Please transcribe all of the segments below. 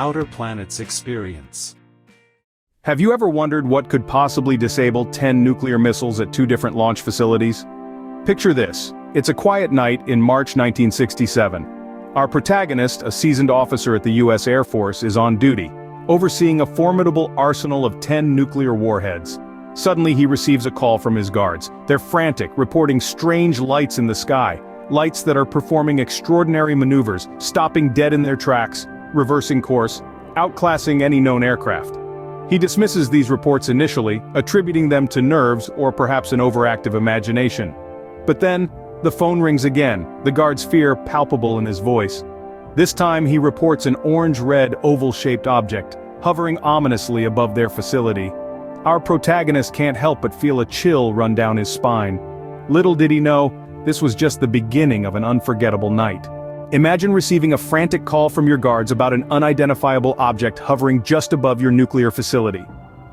outer planets experience. Have you ever wondered what could possibly disable 10 nuclear missiles at 2 different launch facilities? Picture this. It's a quiet night in March 1967. Our protagonist, a seasoned officer at the US Air Force, is on duty, overseeing a formidable arsenal of 10 nuclear warheads. Suddenly he receives a call from his guards. They're frantic, reporting strange lights in the sky, lights that are performing extraordinary maneuvers, stopping dead in their tracks, reversing course, outclassing any known aircraft. He dismisses these reports initially, attributing them to nerves or perhaps an overactive imagination. But then, the phone rings again, the guard's fear palpable in his voice. This time he reports an orange-red oval-shaped object, hovering ominously above their facility. Our protagonist can't help but feel a chill run down his spine. Little did he know, this was just the beginning of an unforgettable night. Imagine receiving a frantic call from your guards about an unidentifiable object hovering just above your nuclear facility.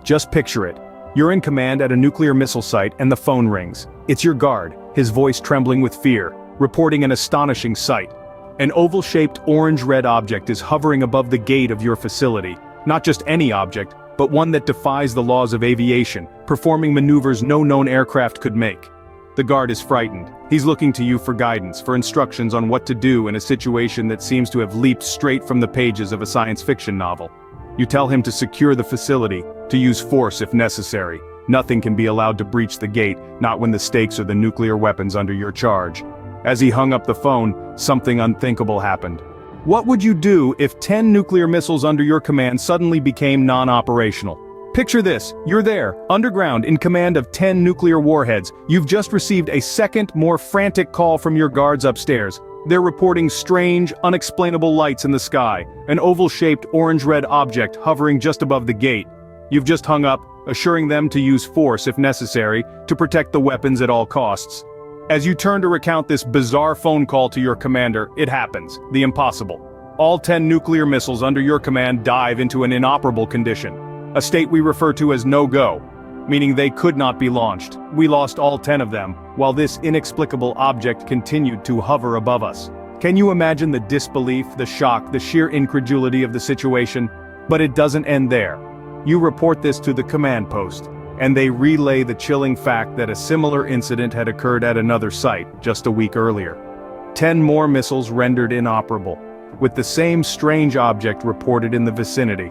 Just picture it. You're in command at a nuclear missile site and the phone rings. It's your guard, his voice trembling with fear, reporting an astonishing sight. An oval-shaped orange-red object is hovering above the gate of your facility. Not just any object, but one that defies the laws of aviation, performing maneuvers no known aircraft could make. The guard is frightened. He's looking to you for guidance, for instructions on what to do in a situation that seems to have leaped straight from the pages of a science fiction novel. You tell him to secure the facility, to use force if necessary. Nothing can be allowed to breach the gate, not when the stakes are the nuclear weapons under your charge. As he hung up the phone, something unthinkable happened. What would you do if 10 nuclear missiles under your command suddenly became non-operational? Picture this, you're there, underground, in command of 10 nuclear warheads. You've just received a second, more frantic call from your guards upstairs. They're reporting strange, unexplainable lights in the sky, an oval-shaped orange-red object hovering just above the gate. You've just hung up, assuring them to use force if necessary, to protect the weapons at all costs. As you turn to recount this bizarre phone call to your commander, it happens, the impossible. All 10 nuclear missiles under your command dive into an inoperable condition. A state we refer to as no-go, meaning they could not be launched. We lost all 10 of them, while this inexplicable object continued to hover above us. Can you imagine the disbelief, the shock, the sheer incredulity of the situation? But it doesn't end there. You report this to the command post, and they relay the chilling fact that a similar incident had occurred at another site just a week earlier. 10 more missiles rendered inoperable, with the same strange object reported in the vicinity.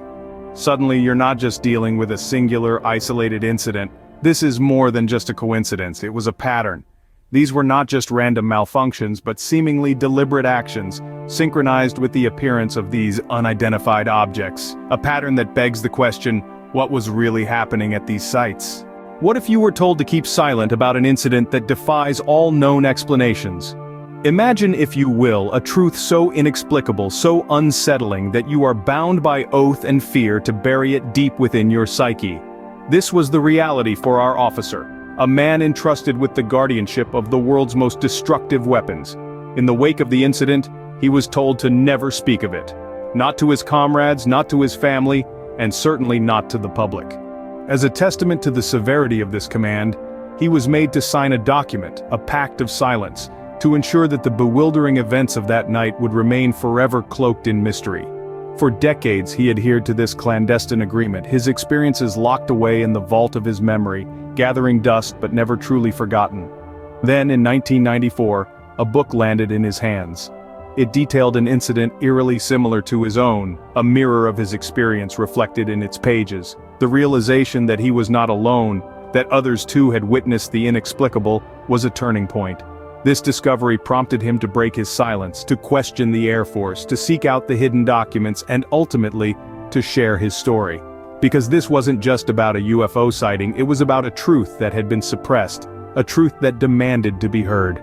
Suddenly you're not just dealing with a singular, isolated incident. This is more than just a coincidence, it was a pattern. These were not just random malfunctions, but seemingly deliberate actions, synchronized with the appearance of these unidentified objects. A pattern that begs the question, what was really happening at these sites? What if you were told to keep silent about an incident that defies all known explanations? Imagine, if you will, a truth so inexplicable, so unsettling that you are bound by oath and fear to bury it deep within your psyche. This was the reality for our officer, a man entrusted with the guardianship of the world's most destructive weapons. In the wake of the incident, he was told to never speak of it. Not to his comrades, not to his family, and certainly not to the public. As a testament to the severity of this command, he was made to sign a document, a pact of silence, to ensure that the bewildering events of that night would remain forever cloaked in mystery. For decades he adhered to this clandestine agreement, his experiences locked away in the vault of his memory, gathering dust but never truly forgotten. Then, in 1994, a book landed in his hands. It detailed an incident eerily similar to his own, a mirror of his experience reflected in its pages. The realization that he was not alone, that others too had witnessed the inexplicable, was a turning point. This discovery prompted him to break his silence, to question the Air Force, to seek out the hidden documents, and ultimately, to share his story. Because this wasn't just about a UFO sighting, it was about a truth that had been suppressed, a truth that demanded to be heard.